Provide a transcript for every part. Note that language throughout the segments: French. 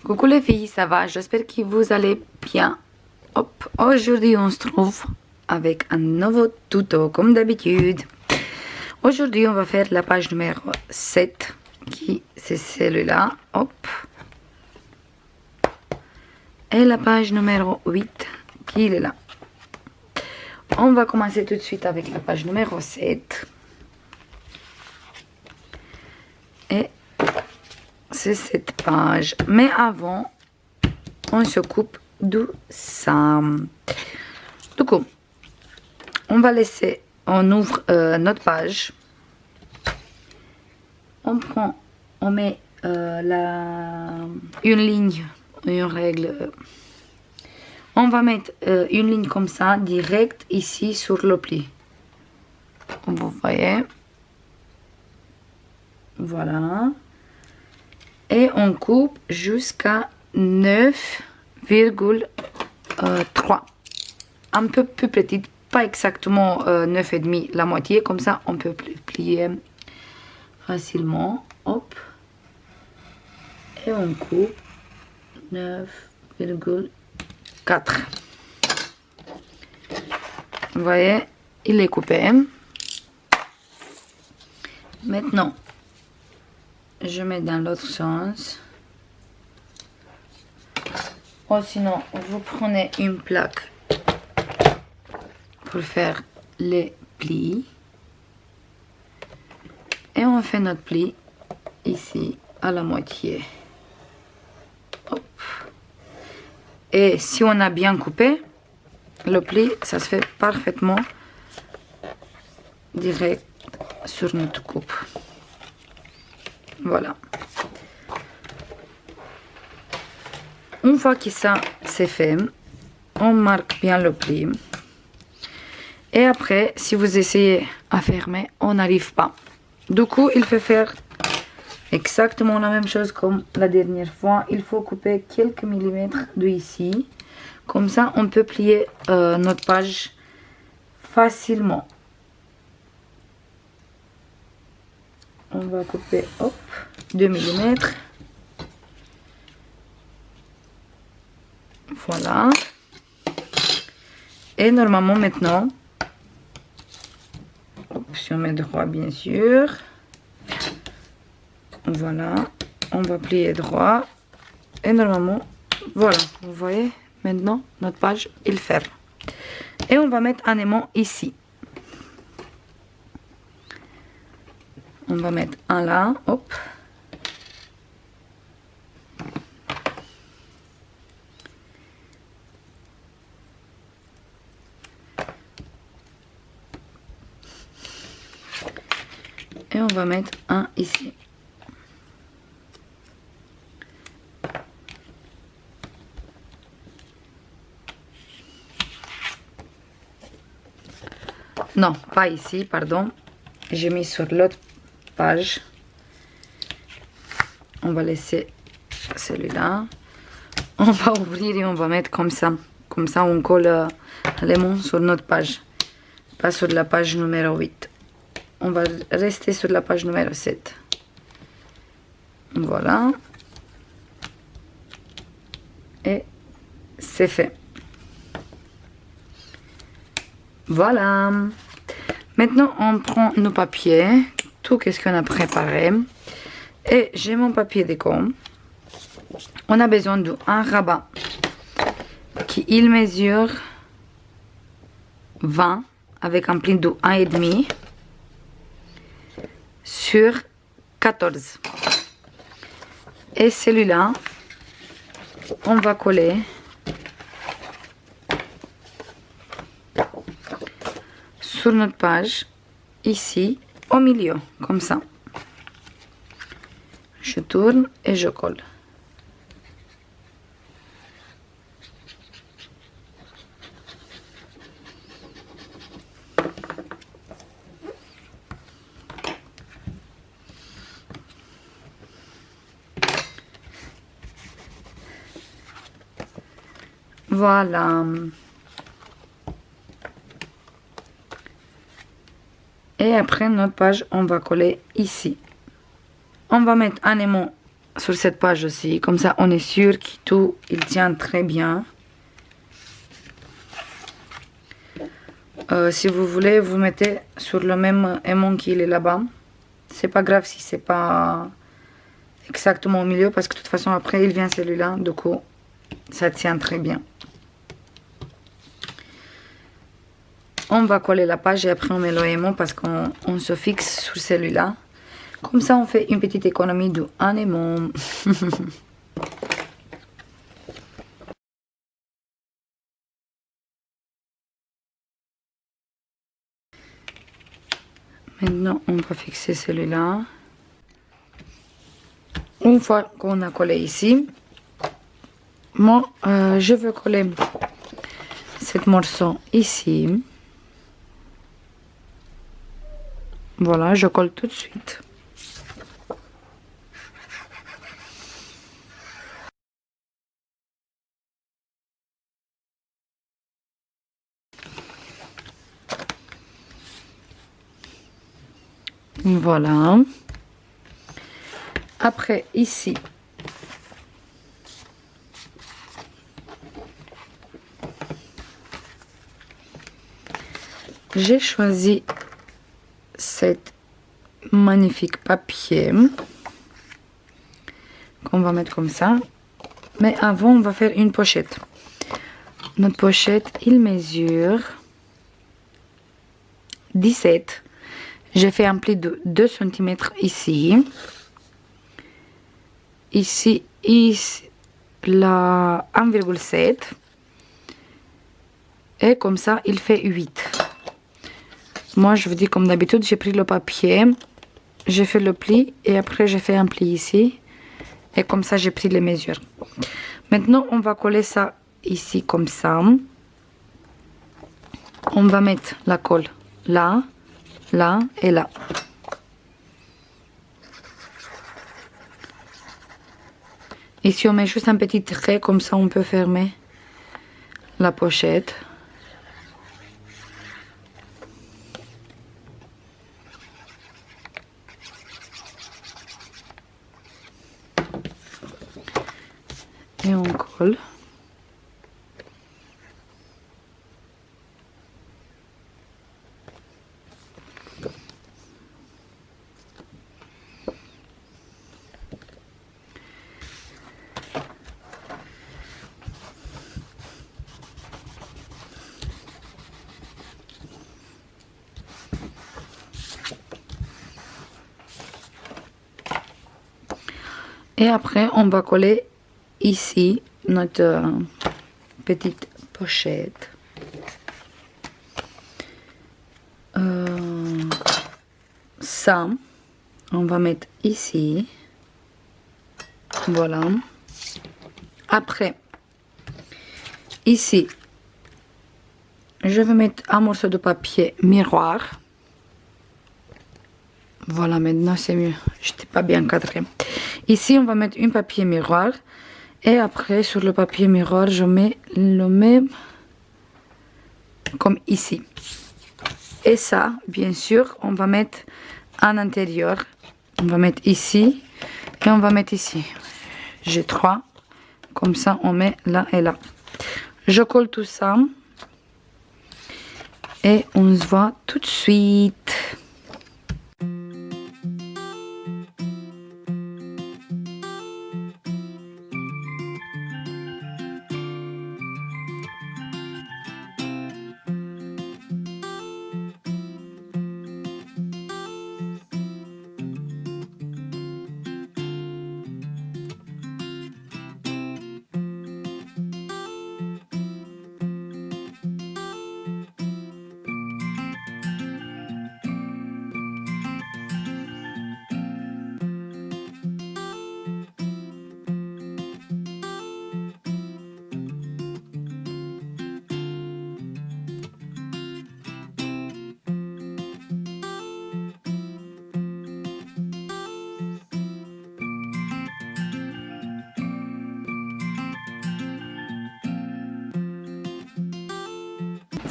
Coucou les filles, ça va? J'espère que vous allez bien. Hop, aujourd'hui on se trouve avec un nouveau tuto comme d'habitude. Aujourd'hui on va faire la page numéro 7 qui c'est celui-là. Hop. Et la page numéro 8 qui est là. On va commencer tout de suite avec la page numéro 7. Et c'est cette page. Mais avant, on se coupe de ça. Du coup, on va laisser, on ouvre notre page. On prend, on met une ligne, une règle. On va mettre une ligne comme ça, direct ici sur le pli. Vous voyez? Voilà. Et on coupe jusqu'à 9,3. Un peu plus petite, pas exactement 9,5, la moitié. Comme ça, on peut plier facilement. Hop. Et on coupe 9,4. Vous voyez, il est coupé. Maintenant, je mets dans l'autre sens. Ou sinon, vous prenez une plaque pour faire les plis. Et on fait notre pli ici à la moitié. Hop. Et si on a bien coupé, le pli, ça se fait parfaitement direct sur notre coupe. Voilà. Une fois que ça c'est fait, on marque bien le pli. Et après, si vous essayez à fermer, on n'arrive pas. Du coup, il faut faire exactement la même chose comme la dernière fois. Il faut couper quelques millimètres de ici. Comme ça, on peut plier notre page facilement. On va couper, hop, 2 mm. Voilà. Et normalement maintenant, hop, si on met droit bien sûr. Voilà. On va plier droit. Et normalement, voilà. Vous voyez, maintenant, notre page, il ferme. Et on va mettre un aimant ici. On va mettre un là, hop. Et on va mettre un ici. Non, pas ici, pardon. J'ai mis sur l'autre page. On va laisser celui-là. On va ouvrir et on va mettre comme ça. Comme ça, on colle l'aimant sur notre page. Pas sur la page numéro 8. On va rester sur la page numéro 7. Voilà. Et c'est fait. Voilà. Maintenant, on prend nos papiers. Tout ce qu'on a préparé. Et j'ai mon papier déco. On a besoin d'un rabat qui il mesure 20 avec un pli de 1,5 sur 14. Et celui-là, on va coller sur notre page, ici, au milieu, comme ça. Je tourne et je colle. Voilà. Et après notre page, on va coller ici. On va mettre un aimant sur cette page aussi. Comme ça, on est sûr que tout, il tient très bien. Si vous voulez, vous mettez sur le même aimant qu'il est là-bas. C'est pas grave si c'est pas exactement au milieu, parce que de toute façon, après, il vient celui-là. Du coup, ça tient très bien. On va coller la page et après on met l'aimant parce qu'on se fixe sur celui-là. Comme ça, on fait une petite économie d'un aimant. Maintenant, on va fixer celui-là. Une fois qu'on a collé ici, moi, je veux coller cette morceau ici. Voilà, je colle tout de suite. Voilà. Après, ici, j'ai choisi cette magnifique papier qu'on va mettre comme ça. Mais avant, on va faire une pochette. Notre pochette, il mesure 17. J'ai fait un pli de 2 cm ici. Ici, la 1,7. Et comme ça, il fait 8. Moi, je vous dis comme d'habitude, j'ai pris le papier, j'ai fait le pli et après j'ai fait un pli ici. Et comme ça, j'ai pris les mesures. Maintenant, on va coller ça ici comme ça. On va mettre la colle là, là et là. Ici, on met juste un petit trait, comme ça on peut fermer la pochette. Et on colle. Et après, on va coller ici notre petite pochette. Ça, on va mettre ici. Voilà. Après, ici, je vais mettre un morceau de papier miroir. Voilà, maintenant c'est mieux. Je n'étais pas bien cadré. Ici, on va mettre un papier miroir. Et après, sur le papier miroir, je mets le même comme ici. Et ça, bien sûr, on va mettre en intérieur. On va mettre ici et on va mettre ici. J'ai 3. Comme ça, on met là et là. Je colle tout ça. Et on se voit tout de suite.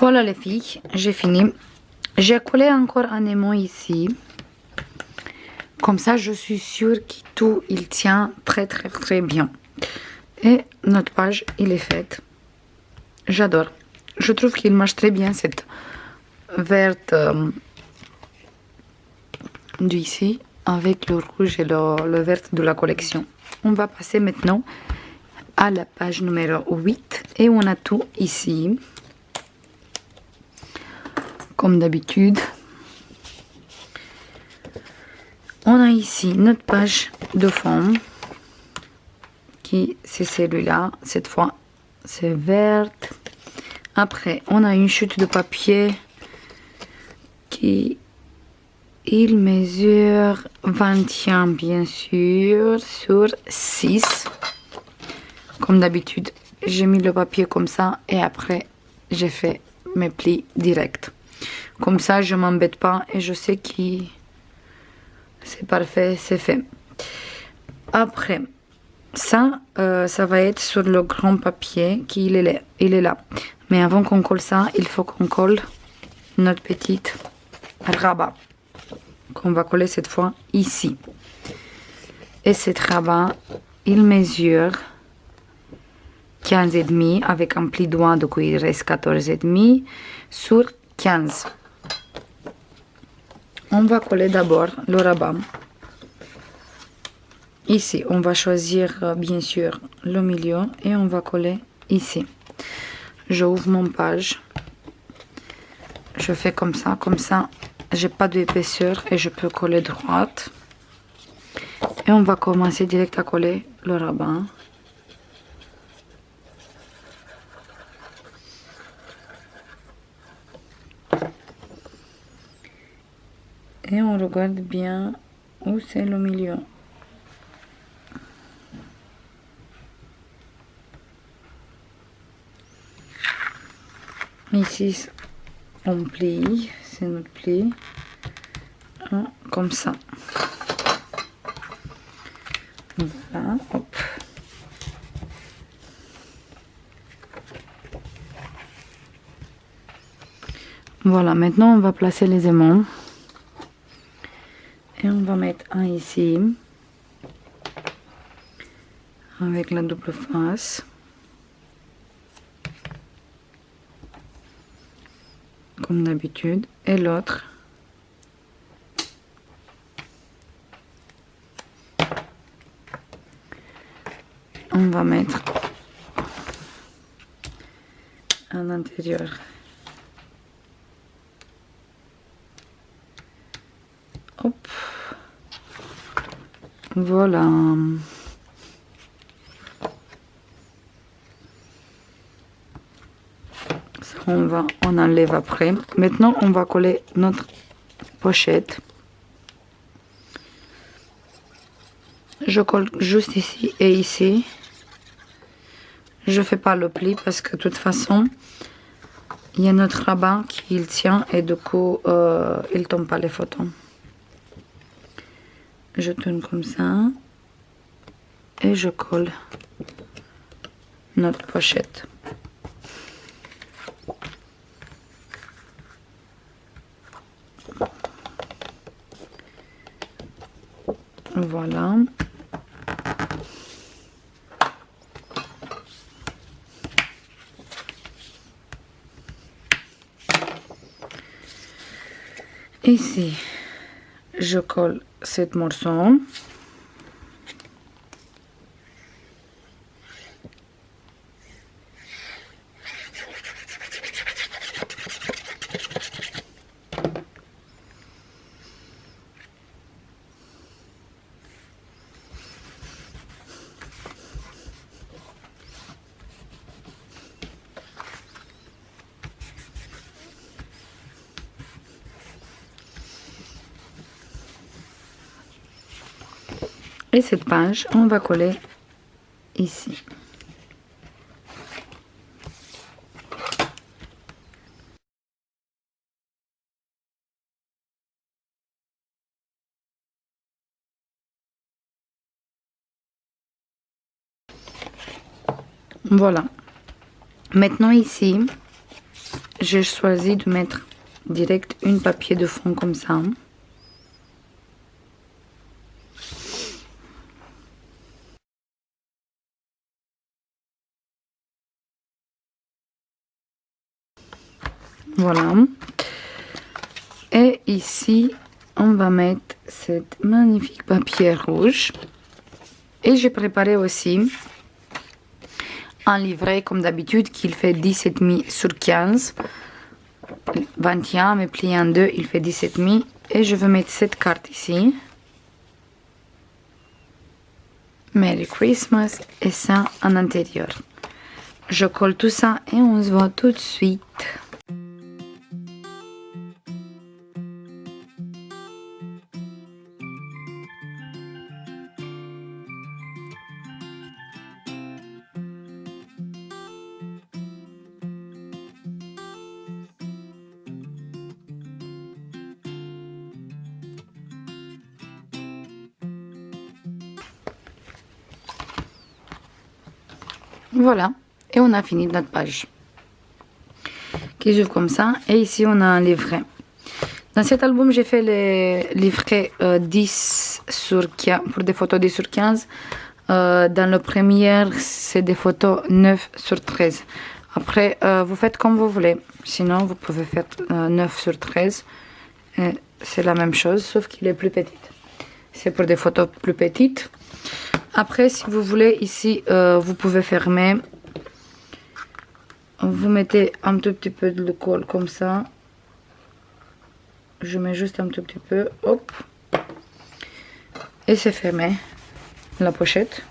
Voilà les filles, j'ai fini. J'ai collé encore un aimant ici. Comme ça, je suis sûre que tout, il tient très bien. Et notre page, il est faite. J'adore. Je trouve qu'il marche très bien, cette verte d'ici, avec le rouge et le vert de la collection. On va passer maintenant à la page numéro 8. Et on a tout ici. Comme d'habitude. On a ici notre page de fond. Qui c'est celui-là. Cette fois, c'est verte. Après, on a une chute de papier qui il mesure 21 bien sûr sur 6. Comme d'habitude, j'ai mis le papier comme ça et après j'ai fait mes plis directs. Comme ça, je m'embête pas et je sais que c'est parfait, c'est fait. Après, ça, ça va être sur le grand papier qui il est là. Mais avant qu'on colle ça, il faut qu'on colle notre petite rabat qu'on va coller cette fois ici. Et cette rabat, il mesure 15,5 avec un pli droit, donc il reste 14,5 sur 15. On va coller d'abord le rabat. Ici, on va choisir bien sûr le milieu et on va coller ici. J'ouvre mon page. Je fais comme ça, j'ai pas d'épaisseur et je peux coller droite. Et on va commencer direct à coller le rabat. Et on regarde bien où c'est le milieu. Ici, on plie, c'est notre pli. Comme ça. Voilà, hop. Voilà, maintenant on va placer les aimants. Et on va mettre un ici. Avec la double face. Comme d'habitude. Et l'autre. On va mettre à l'intérieur. Hop. Voilà. Ça, on enlève après. Maintenant, on va coller notre pochette. Je colle juste ici et ici. Je fais pas le pli parce que de toute façon, il y a notre rabat qui tient et du coup, il tombe pas les photos. Je tourne comme ça et je colle notre pochette. Voilà. Ici, je colle cette morceau. Et cette page, on va coller ici. Voilà. Maintenant ici, j'ai choisi de mettre direct une papier de fond comme ça. Voilà. Et ici, on va mettre cette magnifique papier rouge. Et j'ai préparé aussi un livret comme d'habitude qu'il fait 17,5 sur 15. 21, mais plié en deux, il fait 17,5. Et je vais mettre cette carte ici. Merry Christmas et ça en intérieur. Je colle tout ça et on se voit tout de suite. Voilà, et on a fini notre page qui s'ouvre comme ça. Et ici on a un livret. Dans cet album j'ai fait les livrets 10 sur 15, pour des photos 10 sur 15. Dans le premier c'est des photos 9 sur 13. Après vous faites comme vous voulez, sinon vous pouvez faire 9 sur 13. C'est la même chose sauf qu'il est plus petit. C'est pour des photos plus petites. Après, si vous voulez, ici, vous pouvez fermer. Vous mettez un tout petit peu de colle comme ça. Je mets juste un tout petit peu. Hop. Et c'est fermé. La pochette.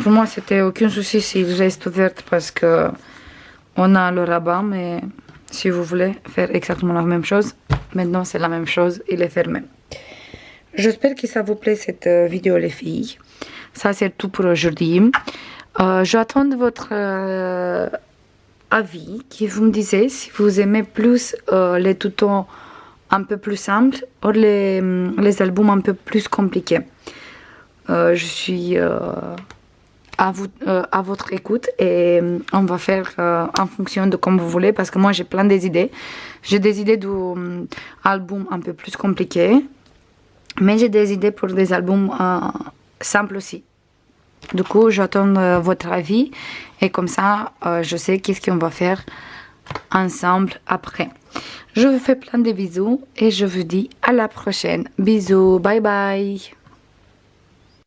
Pour moi, c'était aucun souci s'il reste ouverte parce que on a le rabat. Mais si vous voulez faire exactement la même chose, maintenant c'est la même chose. Il est fermé. J'espère que ça vous plaît cette vidéo les filles. Ça c'est tout pour aujourd'hui. J'attends votre avis, que vous me disiez si vous aimez plus les tutos un peu plus simples ou les albums un peu plus compliqués. Je suis à votre écoute et on va faire en fonction de comme vous voulez parce que moi j'ai plein d'idées. J'ai des idées d'albums un peu plus compliqués. Mais j'ai des idées pour des albums simples aussi. Du coup, j'attends votre avis. Et comme ça, je sais qu'est-ce qu'on va faire ensemble après. Je vous fais plein de bisous. Et je vous dis à la prochaine. Bisous. Bye bye.